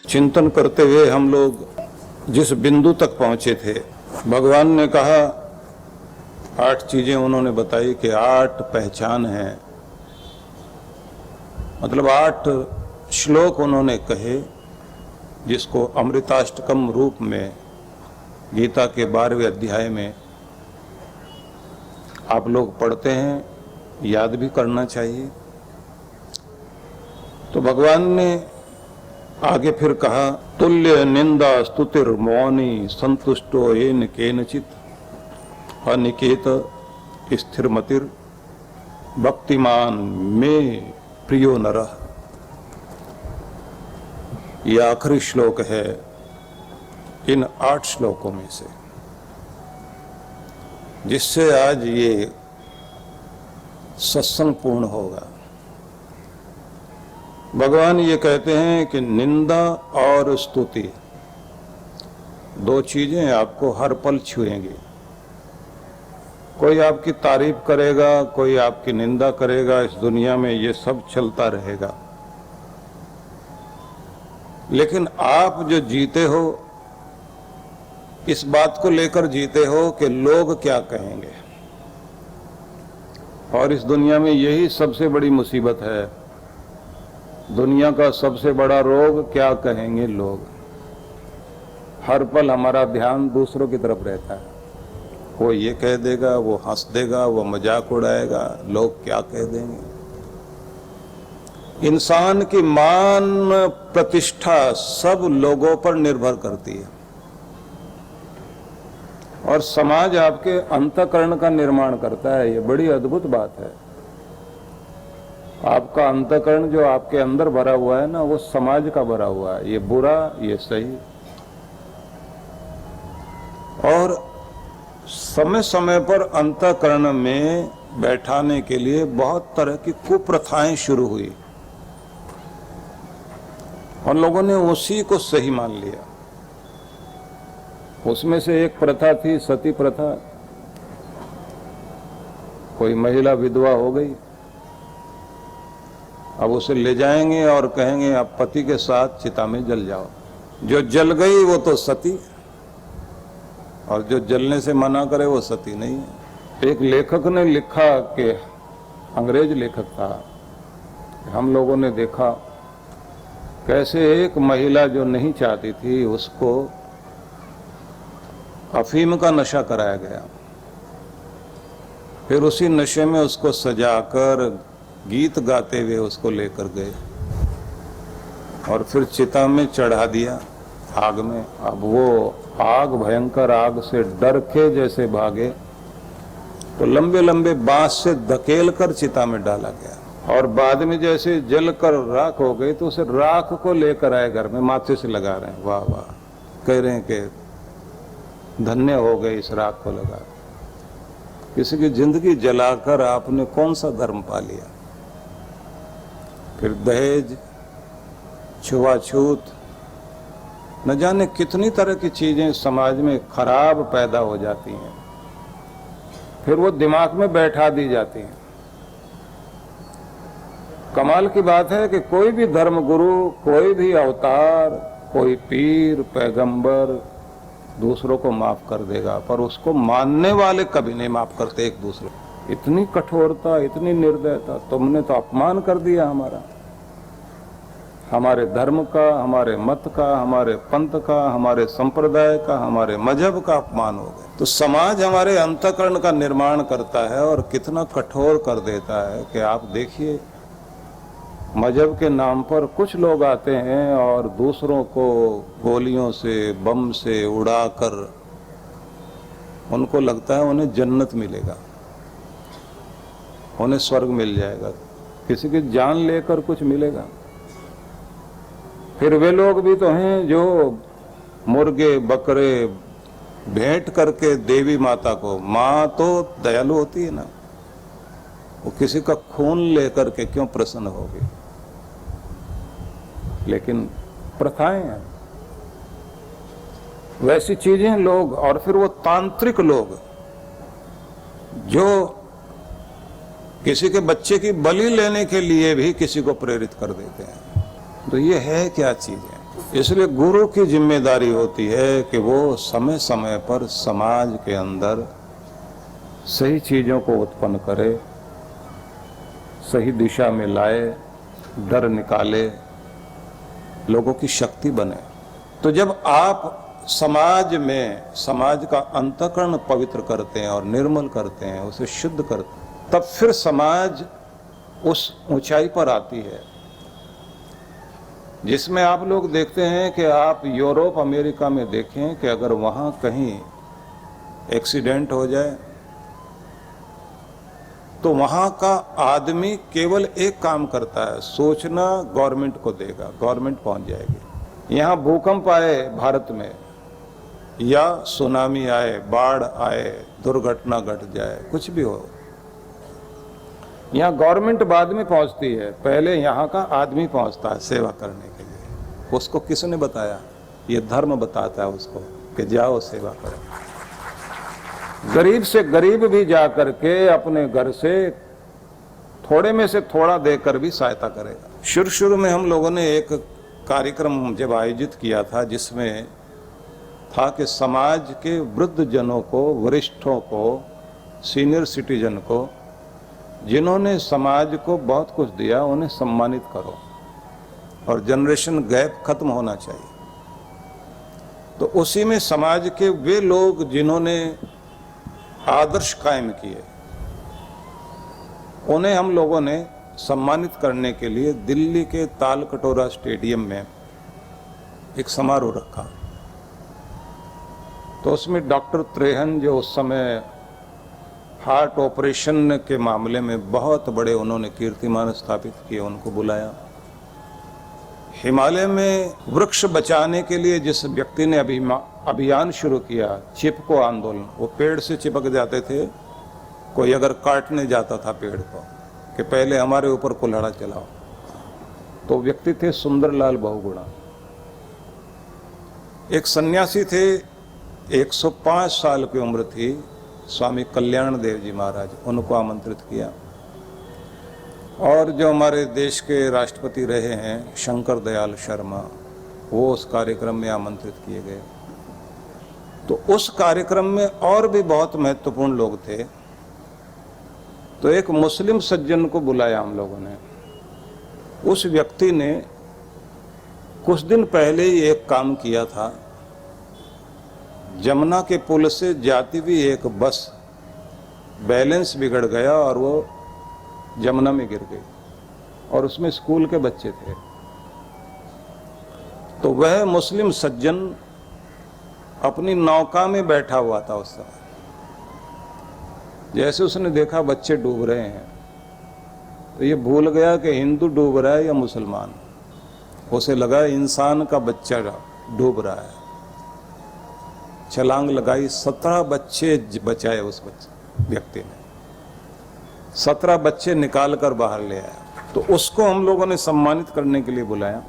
चिंतन करते हुए हम लोग जिस बिंदु तक पहुंचे थे, भगवान ने कहा 8 चीजें उन्होंने बताई कि 8 पहचान है, मतलब 8 श्लोक उन्होंने कहे जिसको अमृताष्टकम रूप में गीता के 12वें अध्याय में आप लोग पढ़ते हैं, याद भी करना चाहिए। तो भगवान ने आगे फिर कहा, तुल्य निंदा स्तुतिर मौनी संतुष्टो येन केनचित अनिकेत स्थिरमतिर भक्तिमान में प्रियो नरः। यह आखिरी श्लोक है इन 8 श्लोकों में से, जिससे आज ये सत्संग पूर्ण होगा। भगवान ये कहते हैं कि निंदा और स्तुति 2 चीजें आपको हर पल छुएंगी। कोई आपकी तारीफ करेगा, कोई आपकी निंदा करेगा, इस दुनिया में ये सब चलता रहेगा। लेकिन आप जो जीते हो, इस बात को लेकर जीते हो कि लोग क्या कहेंगे। और इस दुनिया में यही सबसे बड़ी मुसीबत है, दुनिया का सबसे बड़ा रोग, क्या कहेंगे लोग। हर पल हमारा ध्यान दूसरों की तरफ रहता है। वो ये कह देगा, वो हंस देगा, वो मजाक उड़ाएगा, लोग क्या कह देंगे। इंसान की मान प्रतिष्ठा सब लोगों पर निर्भर करती है। और समाज आपके अंतःकरण का निर्माण करता है। ये बड़ी अद्भुत बात है। आपका अंतःकरण जो आपके अंदर भरा हुआ है ना, वो समाज का भरा हुआ है। ये बुरा, ये सही। और समय समय पर अंतःकरण में बैठाने के लिए बहुत तरह की कुप्रथाएं शुरू हुई और लोगों ने उसी को सही मान लिया। उसमें से एक प्रथा थी सती प्रथा। कोई महिला विधवा हो गई, अब उसे ले जाएंगे और कहेंगे आप पति के साथ चिता में जल जाओ। जो जल गई वो तो सती, और जो जलने से मना करे वो सती नहीं है। एक लेखक ने लिखा कि अंग्रेज लेखक था, हम लोगों ने देखा कैसे एक महिला जो नहीं चाहती थी उसको अफीम का नशा कराया गया। फिर उसी नशे में उसको सजाकर गीत गाते हुए उसको लेकर गए और फिर चिता में चढ़ा दिया आग में। अब वो आग, भयंकर आग से डर के जैसे भागे तो लंबे लंबे बांस से धकेल कर चिता में डाला गया। और बाद में जैसे जल कर राख हो गई तो उसे राख को लेकर आए घर में, माथे से लगा रहे हैं। वाह वाह, कह रहे हैं कि धन्य हो गए इस राख को लगा। किसी की जिंदगी जलाकर आपने कौन सा धर्म पा लिया। फिर दहेज, छुआछूत, न जाने कितनी तरह की चीजें समाज में खराब पैदा हो जाती हैं। फिर वो दिमाग में बैठा दी जाती हैं। कमाल की बात है कि कोई भी धर्म गुरु, कोई भी अवतार, कोई पीर, पैगंबर दूसरों को माफ कर देगा, पर उसको मानने वाले कभी नहीं माफ करते एक दूसरे। इतनी कठोरता, इतनी निर्दयता, तुमने तो अपमान कर दिया हमारा, हमारे धर्म का, हमारे मत का, हमारे पंथ का, हमारे संप्रदाय का, हमारे मजहब का अपमान हो गया। तो समाज हमारे अंतःकरण का निर्माण करता है और कितना कठोर कर देता है कि आप देखिए, मजहब के नाम पर कुछ लोग आते हैं और दूसरों को गोलियों से, बम से उड़ाकर उनको लगता है उन्हें जन्नत मिलेगा, उन्हें स्वर्ग मिल जाएगा। किसी की जान लेकर कुछ मिलेगा। फिर वे लोग भी तो हैं जो मुर्गे बकरे भेंट करके देवी माता को, माँ तो दयालु होती है ना, वो किसी का खून लेकर के क्यों प्रसन्न होगी। लेकिन प्रथाएं हैं, वैसी चीजें लोग। और फिर वो तांत्रिक लोग जो किसी के बच्चे की बलि लेने के लिए भी किसी को प्रेरित कर देते हैं। तो ये है क्या चीज है। इसलिए गुरु की जिम्मेदारी होती है कि वो समय समय पर समाज के अंदर सही चीजों को उत्पन्न करे, सही दिशा में लाए, डर निकाले, लोगों की शक्ति बने। तो जब आप समाज में समाज का अंतःकरण पवित्र करते हैं और निर्मल करते हैं, उसे शुद्ध करते हैं, तब फिर समाज उस ऊंचाई पर आती है जिसमें आप लोग देखते हैं कि आप यूरोप अमेरिका में देखें कि अगर वहां कहीं एक्सीडेंट हो जाए तो वहां का आदमी केवल एक काम करता है, सोचना गवर्नमेंट को देगा, गवर्नमेंट पहुंच जाएगी। यहां भूकंप आए भारत में या सुनामी आए, बाढ़ आए, दुर्घटना घट जाए, कुछ भी हो, यहाँ गवर्नमेंट बाद में पहुंचती है, पहले यहाँ का आदमी पहुंचता है सेवा करने के लिए। उसको किसने बताया? ये धर्म बताता है उसको कि जाओ सेवा करो। गरीब से गरीब भी जा करके अपने घर से थोड़े में से थोड़ा देकर भी सहायता करेगा। शुरू में हम लोगों ने एक कार्यक्रम जब आयोजित किया था जिसमें था कि समाज के वृद्ध जनों को, वरिष्ठों को, सीनियर सिटीजन को, जिन्होंने समाज को बहुत कुछ दिया, उन्हें सम्मानित करो और जनरेशन गैप खत्म होना चाहिए। तो उसी में समाज के वे लोग जिन्होंने आदर्श कायम किए, उन्हें हम लोगों ने सम्मानित करने के लिए दिल्ली के तालकटोरा स्टेडियम में एक समारोह रखा। तो उसमें डॉक्टर त्रेहन, जो उस समय हार्ट ऑपरेशन के मामले में बहुत बड़े उन्होंने कीर्तिमान स्थापित किए, उनको बुलाया। हिमालय में वृक्ष बचाने के लिए जिस व्यक्ति ने अभियान शुरू किया, चिपको आंदोलन, वो पेड़ से चिपक जाते थे, कोई अगर काटने जाता था पेड़ को कि पहले हमारे ऊपर कुल्हाड़ा चलाओ, तो व्यक्ति थे सुंदरलाल बहुगुणा। एक सन्यासी थे, 105 साल की उम्र थी, स्वामी कल्याण देव जी महाराज, उनको आमंत्रित किया। और जो हमारे देश के राष्ट्रपति रहे हैं शंकर दयाल शर्मा, वो उस कार्यक्रम में आमंत्रित किए गए। तो उस कार्यक्रम में और भी बहुत महत्वपूर्ण लोग थे। तो एक मुस्लिम सज्जन को बुलाया हम लोगों ने। उस व्यक्ति ने कुछ दिन पहले ही एक काम किया था। जमुना के पुल से जाती हुई एक बस बैलेंस बिगड़ गया और वो जमुना में गिर गई, और उसमें स्कूल के बच्चे थे। तो वह मुस्लिम सज्जन अपनी नौका में बैठा हुआ था उस समय। जैसे उसने देखा बच्चे डूब रहे हैं, तो ये भूल गया कि हिंदू डूब रहा है या मुसलमान। उसे लगा इंसान का बच्चा डूब रहा है। छलांग लगाई, 17 बच्चे बचाए उस व्यक्ति ने। 17 बच्चे निकाल कर बाहर ले आया। तो उसको हम लोगों ने सम्मानित करने के लिए बुलाया।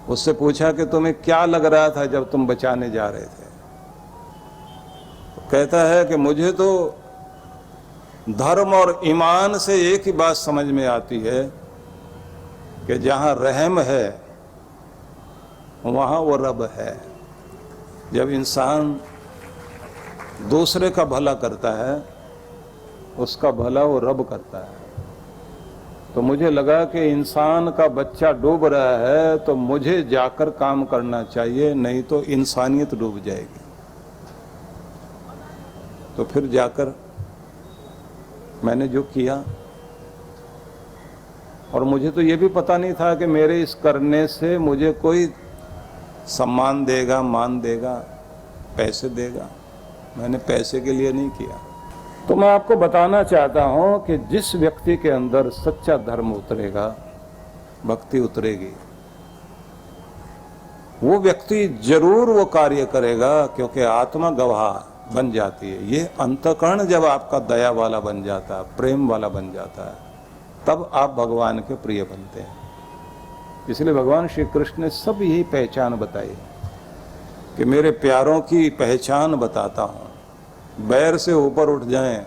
उससे पूछा कि तुम्हें क्या लग रहा था जब तुम बचाने जा रहे थे? तो कहता है कि मुझे तो धर्म और ईमान से एक ही बात समझ में आती है कि जहां रहम है वहां वो रब है। जब इंसान दूसरे का भला करता है, उसका भला वो रब करता है। तो मुझे लगा कि इंसान का बच्चा डूब रहा है तो मुझे जाकर काम करना चाहिए, नहीं तो इंसानियत डूब जाएगी। तो फिर जाकर मैंने जो किया, और मुझे तो ये भी पता नहीं था कि मेरे इस करने से मुझे कोई सम्मान देगा, मान देगा, पैसे देगा। मैंने पैसे के लिए नहीं किया। तो मैं आपको बताना चाहता हूं कि जिस व्यक्ति के अंदर सच्चा धर्म उतरेगा, भक्ति उतरेगी, वो व्यक्ति जरूर वो कार्य करेगा, क्योंकि आत्मा गवाह बन जाती है। ये अंतःकरण जब आपका दया वाला बन जाता है, प्रेम वाला बन जाता है, तब आप भगवान के प्रिय बनते हैं। इसलिए भगवान श्री कृष्ण ने सब यही पहचान बताई कि मेरे प्यारों की पहचान बताता हूं। बैर से ऊपर उठ जाएं,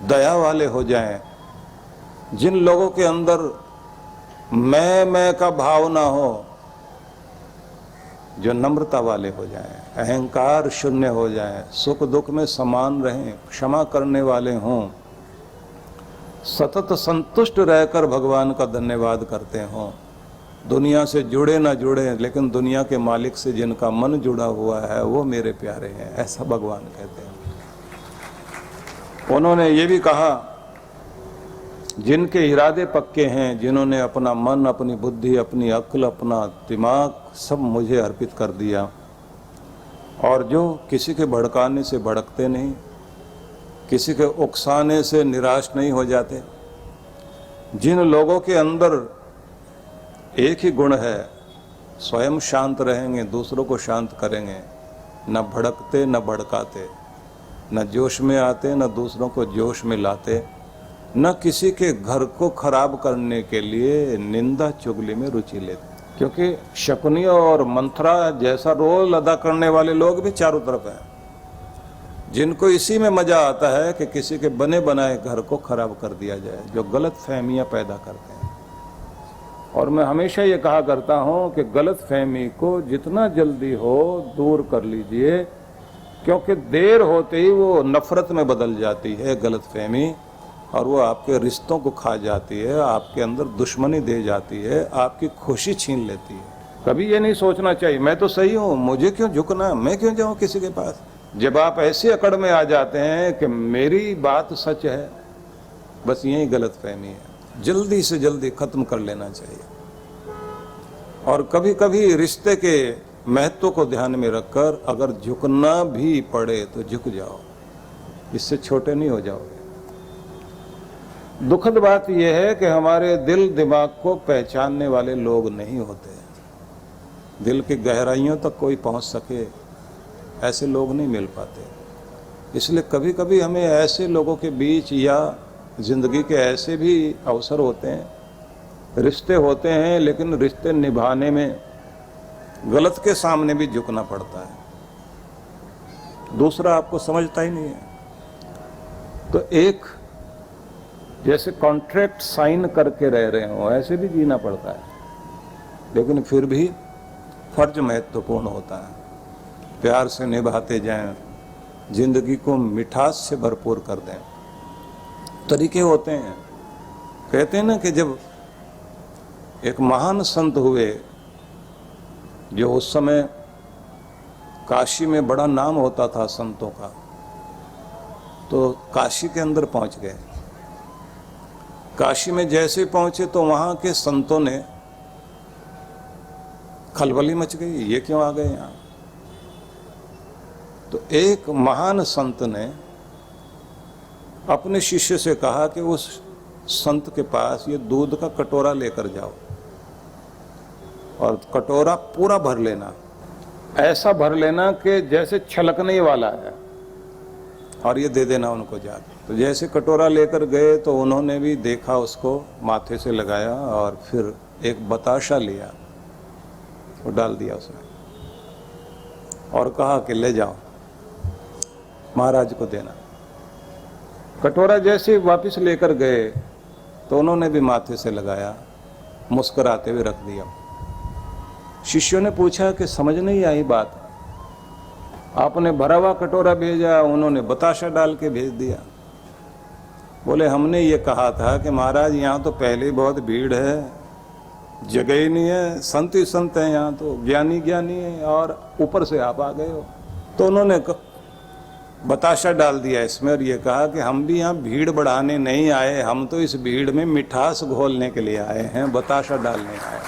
दया वाले हो जाएं। जिन लोगों के अंदर मैं का भाव ना हो, जो नम्रता वाले हो जाएं, अहंकार शून्य हो जाएं, सुख दुख में समान रहें, क्षमा करने वाले हों, सतत संतुष्ट रहकर भगवान का धन्यवाद करते हों, दुनिया से जुड़े ना जुड़े लेकिन दुनिया के मालिक से जिनका मन जुड़ा हुआ है वो मेरे प्यारे हैं, ऐसा भगवान कहते हैं। उन्होंने ये भी कहा, जिनके इरादे पक्के हैं, जिन्होंने अपना मन, अपनी बुद्धि, अपनी अक्ल, अपना दिमाग सब मुझे अर्पित कर दिया, और जो किसी के भड़काने से भड़कते नहीं, किसी के उकसाने से निराश नहीं हो जाते, जिन लोगों के अंदर एक ही गुण है, स्वयं शांत रहेंगे, दूसरों को शांत करेंगे, न भड़कते न भड़काते, न जोश में आते न दूसरों को जोश में लाते, न किसी के घर को खराब करने के लिए निंदा चुगली में रुचि लेते। क्योंकि शकुनी और मंथरा जैसा रोल अदा करने वाले लोग भी चारों तरफ हैं, जिनको इसी में मजा आता है कि किसी के बने बनाए घर को खराब कर दिया जाए, जो गलत फहमियाँ पैदा करते हैं। और मैं हमेशा ये कहा करता हूँ कि गलत फहमी को जितना जल्दी हो दूर कर लीजिए, क्योंकि देर होते ही वो नफरत में बदल जाती है गलत फहमी, और वो आपके रिश्तों को खा जाती है, आपके अंदर दुश्मनी दे जाती है, आपकी खुशी छीन लेती है। कभी ये नहीं सोचना चाहिए मैं तो सही हूँ, मुझे क्यों झुकना, मैं क्यों जाऊँ किसी के पास। जब आप ऐसी अकड़ में आ जाते हैं कि मेरी बात सच है, बस यही गलत फहमी है, जल्दी से जल्दी खत्म कर लेना चाहिए। और कभी कभी रिश्ते के महत्व को ध्यान में रखकर अगर झुकना भी पड़े तो झुक जाओ, इससे छोटे नहीं हो जाओगे। दुखद बात यह है कि हमारे दिल दिमाग को पहचानने वाले लोग नहीं होते, दिल की गहराइयों तक कोई पहुंच सके ऐसे लोग नहीं मिल पाते। इसलिए कभी कभी हमें ऐसे लोगों के बीच या जिंदगी के ऐसे भी अवसर होते हैं, रिश्ते होते हैं, लेकिन रिश्ते निभाने में गलत के सामने भी झुकना पड़ता है, दूसरा आपको समझता ही नहीं है। तो एक जैसे कॉन्ट्रैक्ट साइन करके रह रहे हो ऐसे भी जीना पड़ता है, लेकिन फिर भी फर्ज महत्वपूर्ण होता है। प्यार से निभाते जाएं, जिंदगी को मिठास से भरपूर कर दें। तरीके होते हैं, कहते हैं ना कि जब एक महान संत हुए जो उस समय काशी में बड़ा नाम होता था संतों का, तो काशी के अंदर पहुंच गए। काशी में जैसे पहुंचे तो वहां के संतों ने खलबली मच गई, ये क्यों आ गए यहाँ। तो एक महान संत ने अपने शिष्य से कहा कि उस संत के पास ये दूध का कटोरा लेकर जाओ और कटोरा पूरा भर लेना, ऐसा भर लेना कि जैसे छलकने वाला है, और ये दे देना उनको जाके। तो जैसे कटोरा लेकर गए तो उन्होंने भी देखा, उसको माथे से लगाया और फिर एक बताशा लिया, वो डाल दिया उसमें और कहा कि ले जाओ महाराज को देना। कटोरा जैसे वापस लेकर गए तो उन्होंने भी माथे से लगाया, मुस्कुराते हुए रख दिया। शिष्यों ने पूछा कि समझ नहीं आई बात, आपने भरा हुआ कटोरा भेजा, उन्होंने बताशा डाल के भेज दिया। बोले हमने ये कहा था कि महाराज यहाँ तो पहले ही बहुत भीड़ है, जगह ही नहीं है, संत ही संत हैं यहाँ, तो ज्ञानी ज्ञानी है, और ऊपर से आप आ गए हो। तो उन्होंने बताशा डाल दिया इसमें और ये कहा कि हम भी यहाँ भीड़ बढ़ाने नहीं आए, हम तो इस भीड़ में मिठास घोलने के लिए आए हैं, बताशा डालने आए।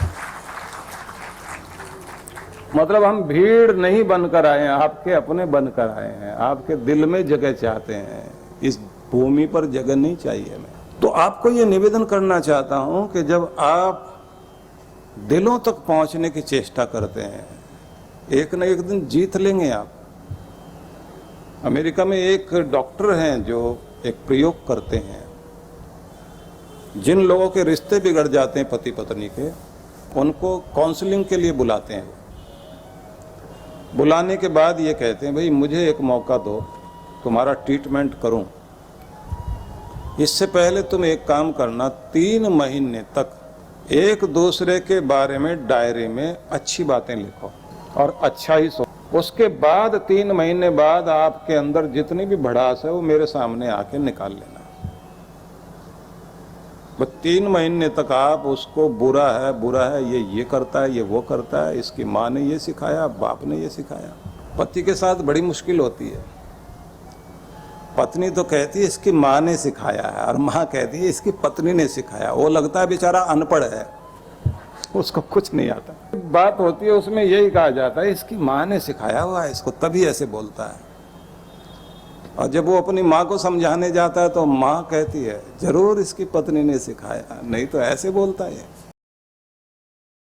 मतलब हम भीड़ नहीं बनकर आए हैं, आपके अपने बनकर आए हैं, आपके दिल में जगह चाहते हैं, इस भूमि पर जगह नहीं चाहिए हमें। तो आपको ये निवेदन करना चाहता हूं कि जब आप दिलों तक पहुंचने की चेष्टा करते हैं, एक न एक दिन जीत लेंगे आप। अमेरिका में एक डॉक्टर हैं जो एक प्रयोग करते हैं, जिन लोगों के रिश्ते बिगड़ जाते हैं पति पत्नी के, उनको काउंसलिंग के लिए बुलाते हैं। बुलाने के बाद ये कहते हैं भाई मुझे एक मौका दो, तुम्हारा ट्रीटमेंट करूं। इससे पहले तुम एक काम करना, 3 महीने तक एक दूसरे के बारे में डायरी में अच्छी बातें लिखो। और अच्छा ही सोच। उसके बाद 3 महीने बाद आपके अंदर जितनी भी भड़ास है वो मेरे सामने आके निकाल लेना। बस 3 महीने तक आप उसको बुरा है, ये करता है, ये वो करता है, इसकी माँ ने ये सिखाया, बाप ने ये सिखाया। पति के साथ बड़ी मुश्किल होती है। पत्नी तो कहती है इसकी माँ ने सिखाया है, और माँ कहती है इसकी पत्नी ने सिखाया। वो लगता है बेचारा अनपढ़ है, उसको कुछ नहीं आता। बात होती है उसमें यही कहा जाता है इसकी माँ ने सिखाया हुआ है इसको, तभी ऐसे बोलता है। और जब वो अपनी माँ को समझाने जाता है तो माँ कहती है जरूर इसकी पत्नी ने सिखाया, नहीं तो ऐसे बोलता है।